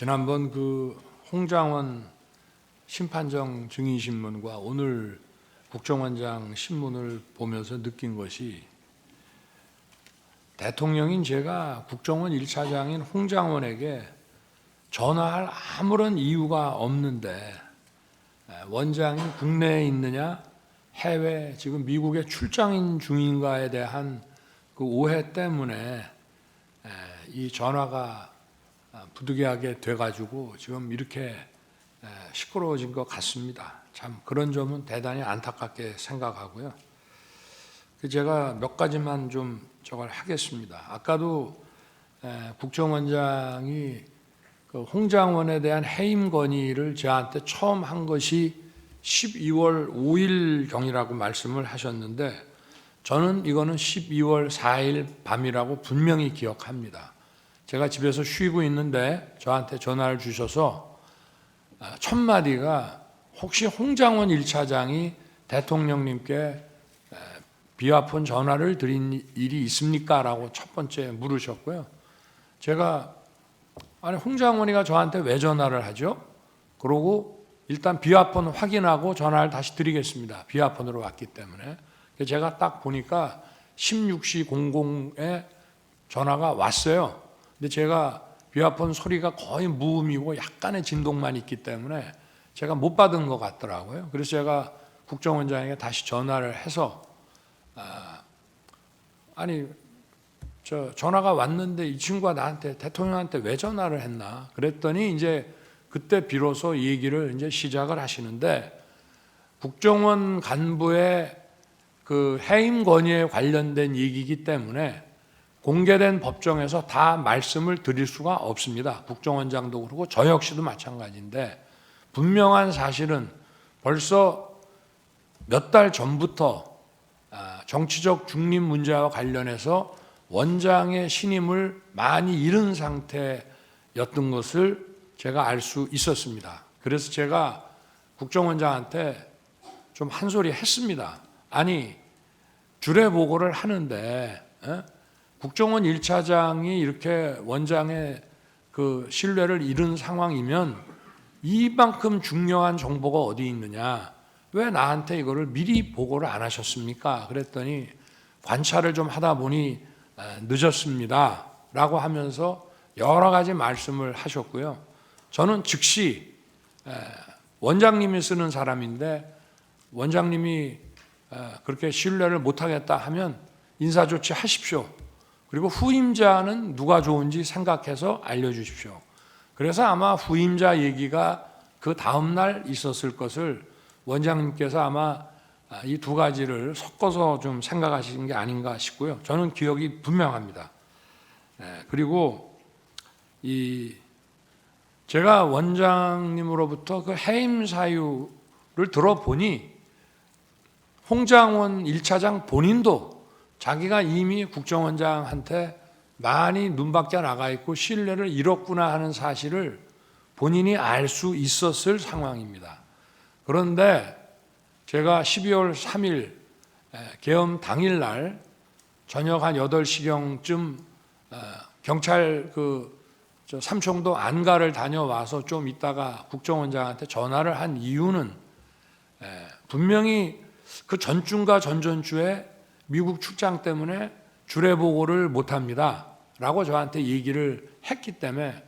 지난번 그 홍장원 심판정 증인신문과 오늘 국정원장 신문을 보면서 느낀 것이, 대통령인 제가 국정원 1차장인 홍장원에게 전화할 아무런 이유가 없는데 원장이 국내에 있느냐 해외 지금 미국에 출장 중인가에 대한 그 오해 때문에 이 전화가 부득이하게 돼가지고 지금 이렇게 시끄러워진 것 같습니다. 참 그런 점은 대단히 안타깝게 생각하고요. 제가 몇 가지만 좀 저걸 하겠습니다. 아까도 국정원장이 그 홍장원에 대한 해임 건의를 저한테 처음 한 것이 12월 5일경이라고 말씀을 하셨는데, 저는 이거는 12월 4일 밤이라고 분명히 기억합니다. 제가 집에서 쉬고 있는데 저한테 전화를 주셔서 첫 마디가 혹시 홍장원 1차장이 대통령님께 비화폰 전화를 드린 일이 있습니까? 라고 첫 번째 물으셨고요. 제가 아니 홍장원이가 저한테 왜 전화를 하죠? 그러고 일단 비화폰 확인하고 전화를 다시 드리겠습니다. 비화폰으로 왔기 때문에. 제가 딱 보니까 16시 00에 전화가 왔어요. 근데 제가 비화폰 소리가 거의 무음이고 약간의 진동만 있기 때문에 제가 못 받은 것 같더라고요. 그래서 제가 국정원장에게 다시 전화를 해서 아니 저 전화가 왔는데 이 친구가 나한테 대통령한테 왜 전화를 했나 그랬더니 이제 그때 비로소 이 얘기를 이제 시작을 하시는데, 국정원 간부의 그 해임 건의에 관련된 얘기이기 때문에 공개된 법정에서 다 말씀을 드릴 수가 없습니다. 국정원장도 그렇고 저 역시도 마찬가지인데, 분명한 사실은 벌써 몇 달 전부터 정치적 중립 문제와 관련해서 원장의 신임을 많이 잃은 상태였던 것을 제가 알 수 있었습니다. 그래서 제가 국정원장한테 좀 한 소리 했습니다. 아니 주례 보고를 하는데 국정원 1차장이 이렇게 원장의 그 신뢰를 잃은 상황이면 이만큼 중요한 정보가 어디 있느냐, 왜 나한테 이거를 미리 보고를 안 하셨습니까? 그랬더니 관찰을 좀 하다 보니 늦었습니다 라고 하면서 여러 가지 말씀을 하셨고요. 저는 즉시 원장님이 쓰는 사람인데 원장님이 그렇게 신뢰를 못하겠다 하면 인사조치 하십시오. 그리고 후임자는 누가 좋은지 생각해서 알려주십시오. 그래서 아마 후임자 얘기가 그 다음날 있었을 것을 원장님께서 아마 이 두 가지를 섞어서 좀 생각하시는 게 아닌가 싶고요. 저는 기억이 분명합니다. 그리고 제가 원장님으로부터 그 해임 사유를 들어보니 홍장원 1차장 본인도 자기가 이미 국정원장한테 많이 눈밖에 나가 있고 신뢰를 잃었구나 하는 사실을 본인이 알 수 있었을 상황입니다. 그런데 제가 12월 3일 계엄 당일날 저녁 한 8시경쯤 경찰 삼청도 안가를 다녀와서 좀 있다가 국정원장한테 전화를 한 이유는 분명히 그 전주인가 전전주에 미국 출장 때문에 주례 보고를 못합니다 라고 저한테 얘기를 했기 때문에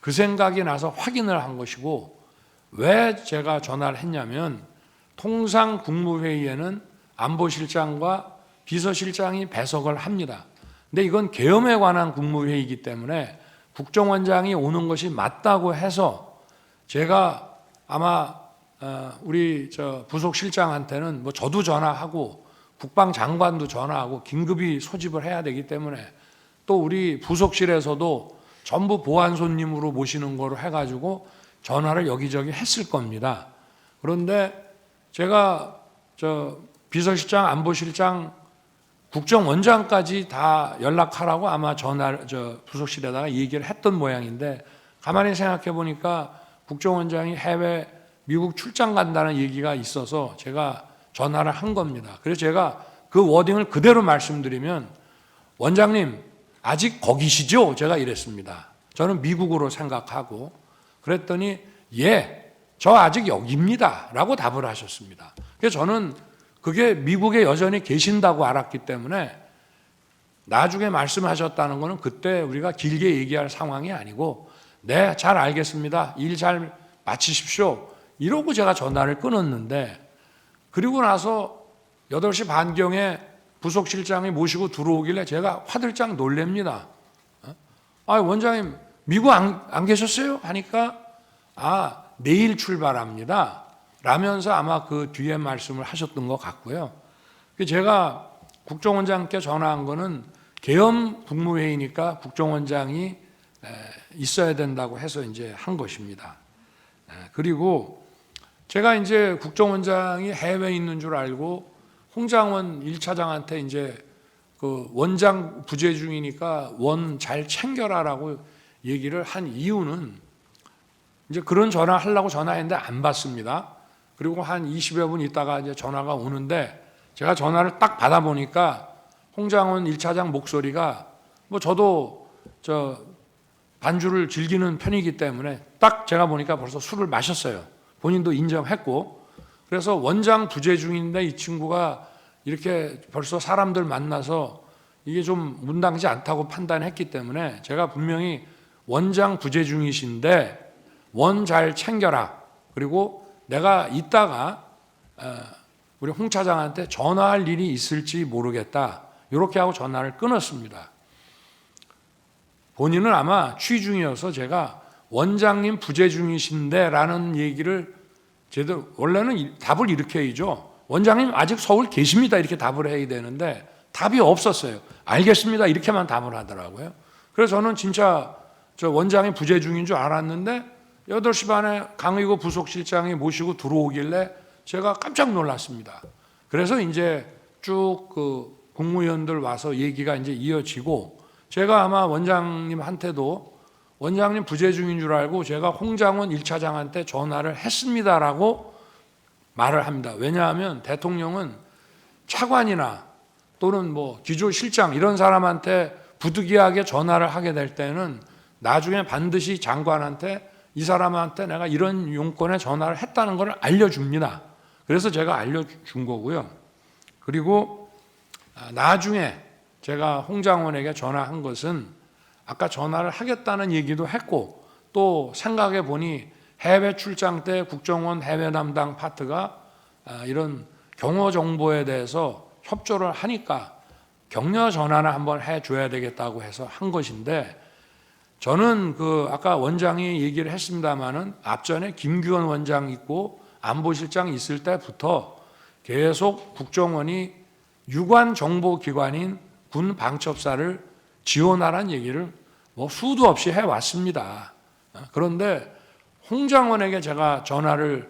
그 생각이 나서 확인을 한 것이고, 왜 제가 전화를 했냐면 통상 국무회의에는 안보실장과 비서실장이 배석을 합니다. 근데 이건 계엄에 관한 국무회의이기 때문에 국정원장이 오는 것이 맞다고 해서 제가 아마 우리 부속실장한테는 뭐 저도 전화하고 국방장관도 전화하고 긴급히 소집을 해야 되기 때문에 또 우리 부속실에서도 전부 보안 손님으로 모시는 거로 해가지고 전화를 여기저기 했을 겁니다. 그런데 제가 비서실장, 안보실장, 국정원장까지 다 연락하라고 아마 부속실에다가 얘기를 했던 모양인데, 가만히 생각해 보니까 국정원장이 해외 미국 출장 간다는 얘기가 있어서 제가 전화를 한 겁니다. 그래서 제가 그 워딩을 그대로 말씀드리면, 원장님 아직 거기시죠? 제가 이랬습니다. 저는 미국으로 생각하고 그랬더니 예, 저 아직 여기입니다 라고 답을 하셨습니다. 그래서 저는 그게 미국에 여전히 계신다고 알았기 때문에 나중에 말씀하셨다는 것은 그때 우리가 길게 얘기할 상황이 아니고 네, 잘 알겠습니다. 일 잘 마치십시오. 이러고 제가 전화를 끊었는데 그리고 나서 8시 반경에 부속실장이 모시고 들어오길래 제가 화들짝 놀랍니다. 원장님 미국 안 계셨어요? 하니까 내일 출발합니다. 라면서 아마 그 뒤에 말씀을 하셨던 것 같고요. 제가 국정원장께 전화한 거는 계엄 국무회의니까 국정원장이 있어야 된다고 해서 이제 한 것입니다. 그리고 제가 이제 국정원장이 해외에 있는 줄 알고 홍장원 1차장한테 이제 그 원장 부재 중이니까 원 잘 챙겨라라고 얘기를 한 이유는 이제 그런 전화 하려고 전화했는데 안 받습니다. 그리고 한 20여 분 있다가 이제 전화가 오는데 제가 전화를 딱 받아보니까 홍장원 1차장 목소리가 뭐 저도 반주를 즐기는 편이기 때문에 딱 제가 보니까 벌써 술을 마셨어요. 본인도 인정했고. 그래서 원장 부재 중인데 이 친구가 이렇게 벌써 사람들 만나서 이게 좀 문당지 않다고 판단했기 때문에 제가 분명히 원장 부재 중이신데 원 잘 챙겨라. 그리고 내가 이따가 우리 홍 차장한테 전화할 일이 있을지 모르겠다. 이렇게 하고 전화를 끊었습니다. 본인은 아마 취 중이어서 제가 원장님 부재 중이신데 라는 얘기를 제대로 원래는 답을 이렇게 해야죠. 원장님 아직 서울 계십니다. 이렇게 답을 해야 되는데 답이 없었어요. 알겠습니다. 이렇게만 답을 하더라고요. 그래서 저는 진짜 저 원장이 부재 중인 줄 알았는데 8시 반에 강의고 부속실장이 모시고 들어오길래 제가 깜짝 놀랐습니다. 그래서 이제 쭉 그 국무위원들 와서 얘기가 이제 이어지고 제가 아마 원장님한테도 원장님 부재 중인 줄 알고 제가 홍장원 1차장한테 전화를 했습니다라고 말을 합니다. 왜냐하면 대통령은 차관이나 또는 뭐 기조실장 이런 사람한테 부득이하게 전화를 하게 될 때는 나중에 반드시 장관한테 이 사람한테 내가 이런 용건에 전화를 했다는 걸 알려줍니다. 그래서 제가 알려준 거고요. 그리고 나중에 제가 홍장원에게 전화한 것은 아까 전화를 하겠다는 얘기도 했고 또 생각해 보니 해외 출장 때 국정원 해외 담당 파트가 이런 경호 정보에 대해서 협조를 하니까 격려 전화나 한번 해줘야 되겠다고 해서 한 것인데 저는 그 아까 원장이 얘기를 했습니다마는 앞전에 김규원 원장 있고 안보실장 있을 때부터 계속 국정원이 유관 정보기관인 군 방첩사를 지원하라는 얘기를 뭐 수도 없이 해왔습니다. 그런데 홍장원에게 제가 전화를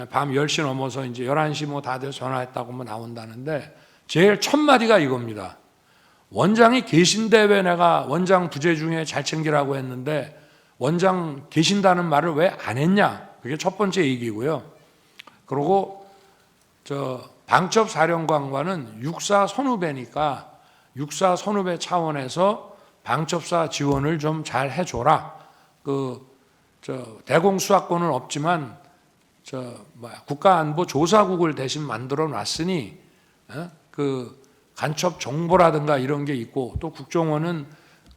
밤 10시 넘어서 이제 11시 뭐 다 돼서 전화했다고 뭐 나온다는데 제일 첫 마디가 이겁니다. 원장이 계신데 왜 내가 원장 부재 중에 잘 챙기라고 했는데 원장 계신다는 말을 왜 안 했냐? 그게 첫 번째 얘기고요. 그리고 방첩사령관과는 육사 선후배니까 육사 선후배 차원에서 방첩사 지원을 좀 잘 해줘라. 대공수사권은 없지만 국가안보조사국을 대신 만들어 놨으니 그 간첩 정보라든가 이런 게 있고 또 국정원은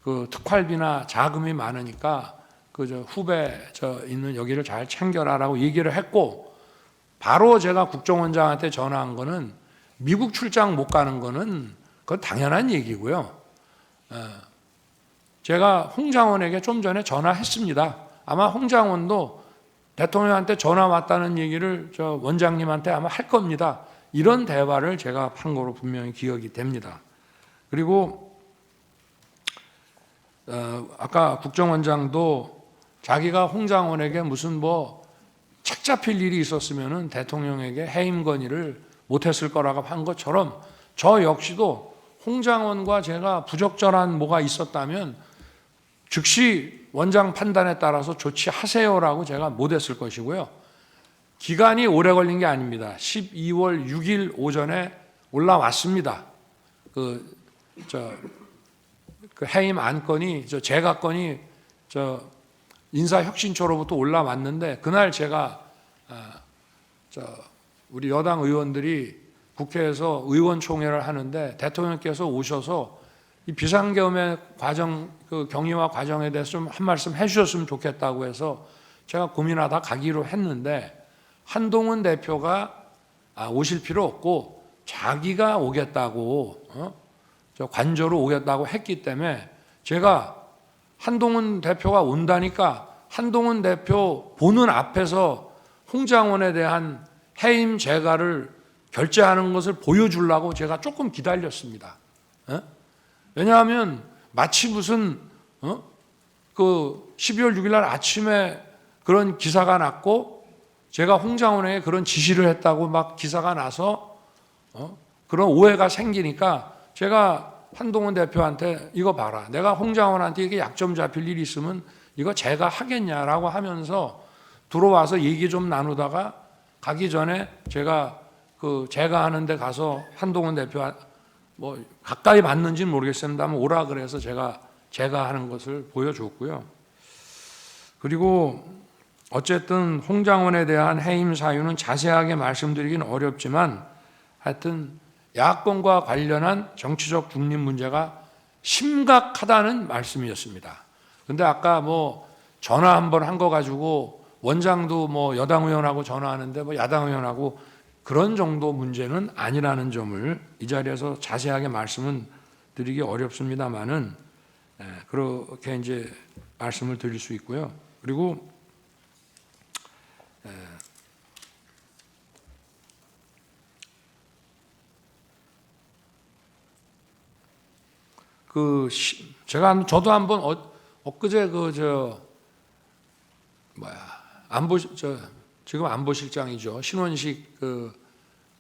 그 특활비나 자금이 많으니까 후배 있는 여기를 잘 챙겨라라고 얘기를 했고 바로 제가 국정원장한테 전화한 거는 미국 출장 못 가는 거는 그건 당연한 얘기고요. 제가 홍장원에게 좀 전에 전화했습니다. 아마 홍장원도 대통령한테 전화 왔다는 얘기를 원장님한테 아마 할 겁니다. 이런 대화를 제가 한 거로 분명히 기억이 됩니다. 그리고 아까 국정원장도 자기가 홍장원에게 무슨 뭐 책 잡힐 일이 있었으면은 대통령에게 해임 건의를 못했을 거라고 한 것처럼 저 역시도 홍장원과 제가 부적절한 뭐가 있었다면 즉시 원장 판단에 따라서 조치하세요라고 제가 못했을 것이고요. 기간이 오래 걸린 게 아닙니다. 12월 6일 오전에 올라왔습니다. 그 해임 안건이 제가 건이 인사혁신처로부터 올라왔는데 그날 제가 우리 여당 의원들이 국회에서 의원총회를 하는데 대통령께서 오셔서 이 비상계엄의 과정, 그 경위와 과정에 대해서 좀 한 말씀 해주셨으면 좋겠다고 해서 제가 고민하다 가기로 했는데 한동훈 대표가 오실 필요 없고 자기가 오겠다고 관저로 오겠다고 했기 때문에 제가 한동훈 대표가 온다니까 한동훈 대표 보는 앞에서 홍장원에 대한 해임 재가를 결재하는 것을 보여주려고 제가 조금 기다렸습니다. 왜냐하면 마치 무슨 그 12월 6일 날 아침에 그런 기사가 났고 제가 홍장원에게 그런 지시를 했다고 막 기사가 나서 그런 오해가 생기니까 제가 한동훈 대표한테 이거 봐라. 내가 홍장원한테 이게 약점 잡힐 일이 있으면 이거 제가 하겠냐라고 하면서 들어와서 얘기 좀 나누다가 가기 전에 제가 하는 데 가서 한동훈 대표 뭐 가까이 봤는지는 모르겠습니다만 오라 그래서 제가 하는 것을 보여줬고요. 그리고 어쨌든 홍장원에 대한 해임 사유는 자세하게 말씀드리긴 어렵지만 하여튼 야권과 관련한 정치적 중립 문제가 심각하다는 말씀이었습니다. 근데 아까 뭐 전화 한번 한 거 가지고 원장도 뭐 여당 의원하고 전화하는데 뭐 야당 의원하고 그런 정도 문제는 아니라는 점을 이 자리에서 자세하게 말씀은 드리기 어렵습니다만은 그렇게 이제 말씀을 드릴 수 있고요. 그리고 저도 한번 엊그제 지금 안보실장이죠. 신원식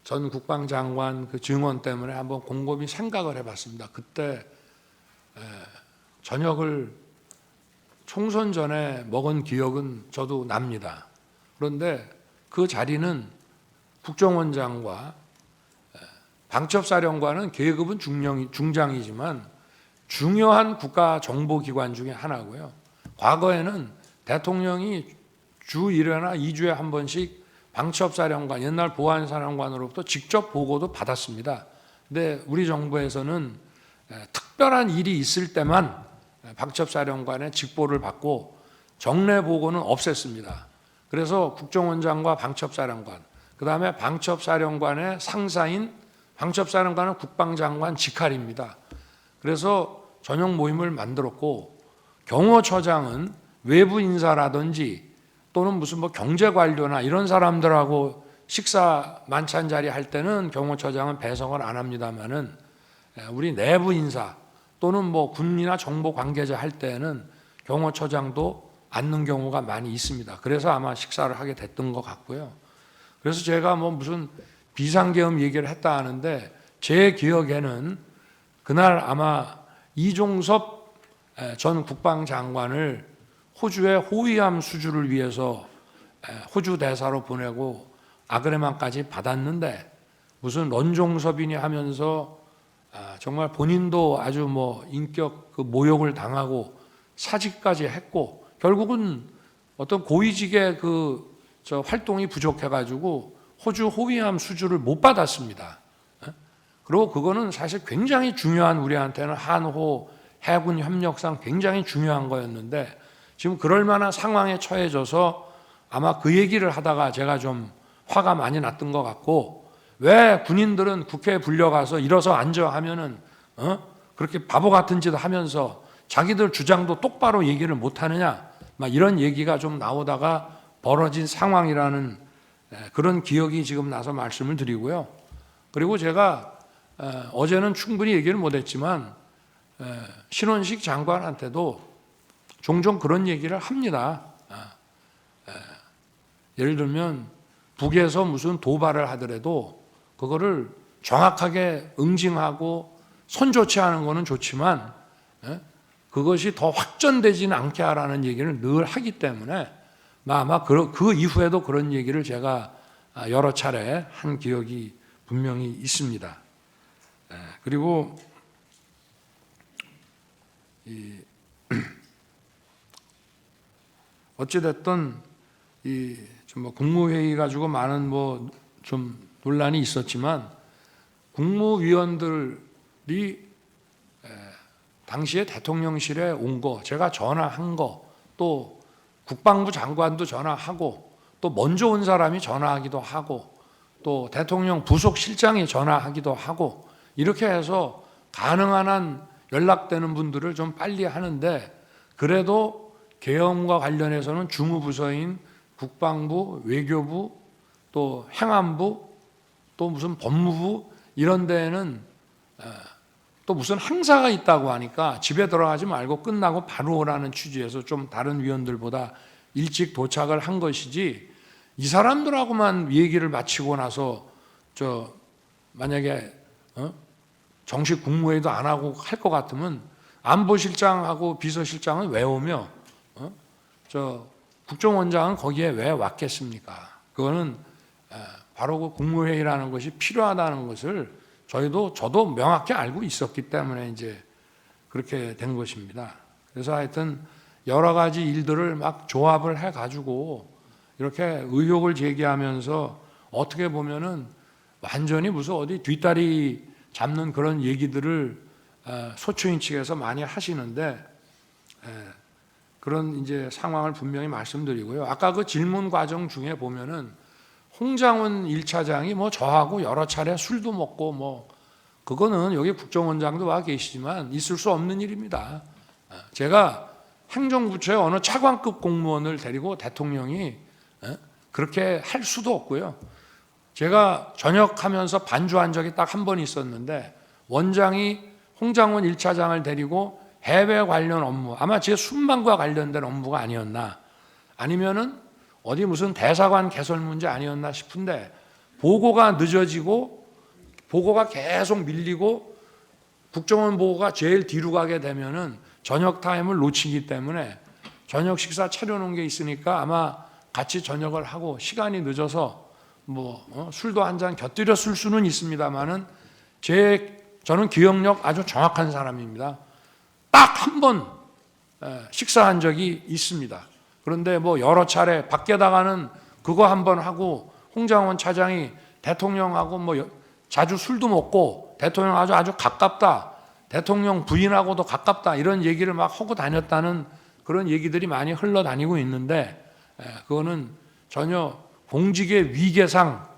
전 국방장관 그 증언 때문에 한번 곰곰이 생각을 해봤습니다. 그때 저녁을 총선 전에 먹은 기억은 저도 납니다. 그런데 그 자리는 국정원장과 방첩사령관은 계급은 중장이지만 중요한 국가정보기관 중에 하나고요. 과거에는 대통령이 주 1회나 2주에 한 번씩 방첩사령관, 옛날 보안사령관으로부터 직접 보고도 받았습니다. 근데 우리 정부에서는 특별한 일이 있을 때만 방첩사령관의 직보를 받고 정례 보고는 없앴습니다. 그래서 국정원장과 방첩사령관, 그 다음에 방첩사령관의 상사인 방첩사령관은 국방장관 직할입니다. 그래서 전용 모임을 만들었고 경호처장은 외부 인사라든지 또는 무슨 뭐 경제관료나 이런 사람들하고 식사 만찬 자리 할 때는 경호처장은 배석을 안 합니다만은 우리 내부 인사 또는 뭐 군이나 정보 관계자 할 때는 경호처장도 앉는 경우가 많이 있습니다. 그래서 아마 식사를 하게 됐던 것 같고요. 그래서 제가 뭐 무슨 비상계엄 얘기를 했다 하는데 제 기억에는 그날 아마 이종섭 전 국방장관을 호주의 호위함 수주를 위해서 호주 대사로 보내고 아그레만까지 받았는데 무슨 런종섭이니 하면서 정말 본인도 아주 뭐 인격 그 모욕을 당하고 사직까지 했고 결국은 어떤 고위직의 활동이 부족해가지고 호주 호위함 수주를 못 받았습니다. 그리고 그거는 사실 굉장히 중요한 우리한테는 한호 해군 협력상 굉장히 중요한 거였는데 지금 그럴 만한 상황에 처해져서 아마 그 얘기를 하다가 제가 좀 화가 많이 났던 것 같고 왜 군인들은 국회에 불려가서 일어서 앉아 하면은 그렇게 바보 같은 짓을 하면서 자기들 주장도 똑바로 얘기를 못 하느냐 막 이런 얘기가 좀 나오다가 벌어진 상황이라는 그런 기억이 지금 나서 말씀을 드리고요. 그리고 제가 어제는 충분히 얘기를 못했지만 신원식 장관한테도 종종 그런 얘기를 합니다. 예를 들면 북에서 무슨 도발을 하더라도 그거를 정확하게 응징하고 손좋지 않은 거는 좋지만 그것이 더 확전되지는 않게 하라는 얘기를 늘 하기 때문에 아마 그 이후에도 그런 얘기를 제가 여러 차례 한 기억이 분명히 있습니다. 그리고 어찌됐든 뭐 국무회의 가지고 많은 뭐 좀 논란이 있었지만 국무위원들이 당시에 대통령실에 온 거, 제가 전화한 거, 또 국방부 장관도 전화하고, 또 먼저 온 사람이 전화하기도 하고, 또 대통령 부속실장이 전화하기도 하고, 이렇게 해서 가능한 한 연락되는 분들을 좀 빨리 하는데, 그래도 계엄과 관련해서는 주무부서인 국방부, 외교부, 또 행안부, 또 무슨 법무부 이런 데에는 또 무슨 행사가 있다고 하니까 집에 들어가지 말고 끝나고 바로 오라는 취지에서 좀 다른 위원들보다 일찍 도착을 한 것이지, 이 사람들하고만 얘기를 마치고 나서 만약에 정식 국무회의도 안 하고 할 것 같으면 안보실장하고 비서실장은 왜 오며 국정원장은 거기에 왜 왔겠습니까? 그거는 바로 그 국무회의라는 것이 필요하다는 것을 저도 명확히 알고 있었기 때문에 이제 그렇게 된 것입니다. 그래서 하여튼 여러 가지 일들을 막 조합을 해가지고 이렇게 의혹을 제기하면서 어떻게 보면은 완전히 무슨 어디 뒷다리 잡는 그런 얘기들을 소추인 측에서 많이 하시는데, 그런 이제 상황을 분명히 말씀드리고요. 아까 그 질문 과정 중에 보면은 홍장훈 1차장이 뭐 저하고 여러 차례 술도 먹고 뭐, 그거는 여기 국정원장도 와 계시지만 있을 수 없는 일입니다. 제가 행정부처의 어느 차관급 공무원을 데리고 대통령이 그렇게 할 수도 없고요. 제가 전역하면서 반주한 적이 딱 한 번 있었는데, 원장이 홍장훈 1차장을 데리고 해외 관련 업무, 아마 제 순방과 관련된 업무가 아니었나, 아니면은 어디 무슨 대사관 개설 문제 아니었나 싶은데, 보고가 늦어지고 보고가 계속 밀리고 국정원 보고가 제일 뒤로 가게 되면은 저녁 타임을 놓치기 때문에 저녁 식사 차려놓은 게 있으니까 아마 같이 저녁을 하고 시간이 늦어서 술도 한 잔 곁들였을 수는 있습니다만은 저는 기억력 아주 정확한 사람입니다. 딱 한 번 식사한 적이 있습니다. 그런데 뭐 여러 차례 밖에다가는 그거 한 번 하고, 홍장원 차장이 대통령하고 뭐 자주 술도 먹고 대통령하고 아주 가깝다, 대통령 부인하고도 가깝다, 이런 얘기를 막 하고 다녔다는 그런 얘기들이 많이 흘러다니고 있는데, 그거는 전혀 공직의 위계상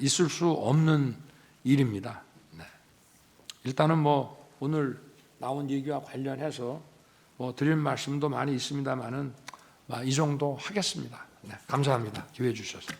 있을 수 없는 일입니다. 일단은 뭐 오늘 나온 얘기와 관련해서 뭐 드릴 말씀도 많이 있습니다만은 이 정도 하겠습니다. 감사합니다. 기회 주셔서.